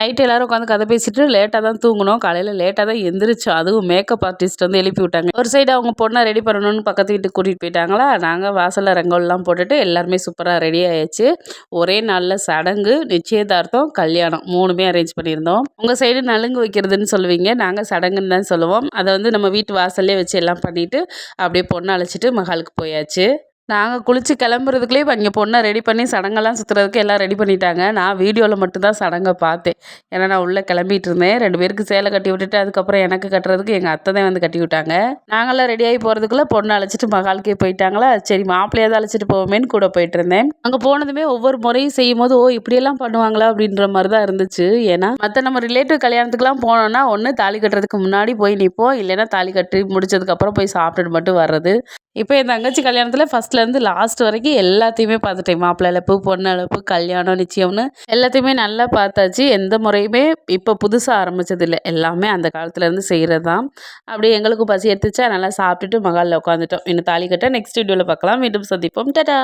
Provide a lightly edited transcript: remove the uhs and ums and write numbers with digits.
Night எல்லாரும் உட்காந்து கதை பேசிட்டு லேட்டாக தான் தூங்கணும். காலையில் லேட்டாக தான் எந்திரிச்சோம். அதுவும் மேக்கப் ஆர்டிஸ்ட் வந்து எழுப்பி விட்டாங்க. ஒரு சைடு அவங்க பொண்ணை ரெடி பண்ணணும்னு பக்கத்து வீட்டுக்கு கூட்டிகிட்டு போயிட்டாங்களா, நாங்கள் வாசலில் ரங்கோலிலாம் போட்டுட்டு எல்லாருமே சூப்பராக ரெடி ஆயாச்சு. ஒரே நாளில் சடங்கு, நிச்சயதார்த்தம், கல்யாணம் 3மே அரேஞ்ச் பண்ணியிருந்தோம். உங்கள் சைடு நலுங்கு வைக்கிறதுன்னு சொல்லுவீங்க, நாங்கள் சடங்குன்னு தான் சொல்லுவோம். அதை வந்து நம்ம வீட்டு வாசல்லே வச்சு எல்லாம் பண்ணிவிட்டு அப்படியே பொண்ணை அழைச்சிட்டு மகாலுக்கு போயாச்சு. நாங்கள் குளிச்சு கிளம்புறதுக்குள்ளே இங்கே பொண்ணை ரெடி பண்ணி சடங்கெல்லாம் சுற்றுறதுக்கு எல்லாம் ரெடி பண்ணிட்டாங்க. நான் வீடியோவில் மட்டும்தான் சடங்கை பார்த்தேன். ஏன்னா நான் உள்ளே கிளம்பிட்டு இருந்தேன். 2 பேருக்கு சேலை கட்டி விட்டுட்டு அதுக்கப்புறம் எனக்கு கட்டுறதுக்கு எங்கள் அத்தை தான் வந்து கட்டி விட்டாங்க. நாங்களாம் ரெடியாகி போகிறதுக்குள்ளே பொண்ணை அழைச்சிட்டு மகாலுக்கே போயிட்டாங்களா, சரி மாப்பிள்ளையாவது அழைச்சிட்டு போவோமேன்னு கூட போயிட்டு இருந்தேன். அங்கே போனதுமே ஒவ்வொரு முறையும் செய்யும் போது இப்படியெல்லாம் பண்ணுவாங்களா அப்படின்ற மாதிரி தான் இருந்துச்சு. ஏன்னா மற்ற நம்ம ரிலேட்டிவ் கல்யாணத்துக்குலாம் போனோம்னா ஒன்று தாலி கட்டுறதுக்கு முன்னாடி போய் நிற்போம், இல்லைன்னா தாலி கட்டி முடிச்சதுக்கப்புறம் போய் சாப்பிட்டுட்டு மட்டும் வர்றது. இப்போ என் தங்கச்சி கல்யாணத்தில் ஃபஸ்ட்லேருந்து லாஸ்ட் வரைக்கும் எல்லாத்தையுமே பார்த்துட்டேன். மாப்பிள்ளை அழைப்பு, பொண்ணு அழைப்பு, கல்யாணம், நிச்சயம்னு எல்லாத்தையுமே நல்லா பார்த்தாச்சு. எந்த முறையுமே இப்போ புதுசாக ஆரம்பித்ததில்லை. எல்லாமே அந்த காலத்துலேருந்து செய்கிறது தான். அப்படியே எங்களுக்கும் பசி எடுத்துச்சா நல்லா சாப்பிட்டுட்டு மகாலில் உட்காந்துட்டோம். இன்னும் தாலி கட்ட நெக்ஸ்ட் வீடியோவில் பார்க்கலாம். மீண்டும் சந்திப்போம். டாடா.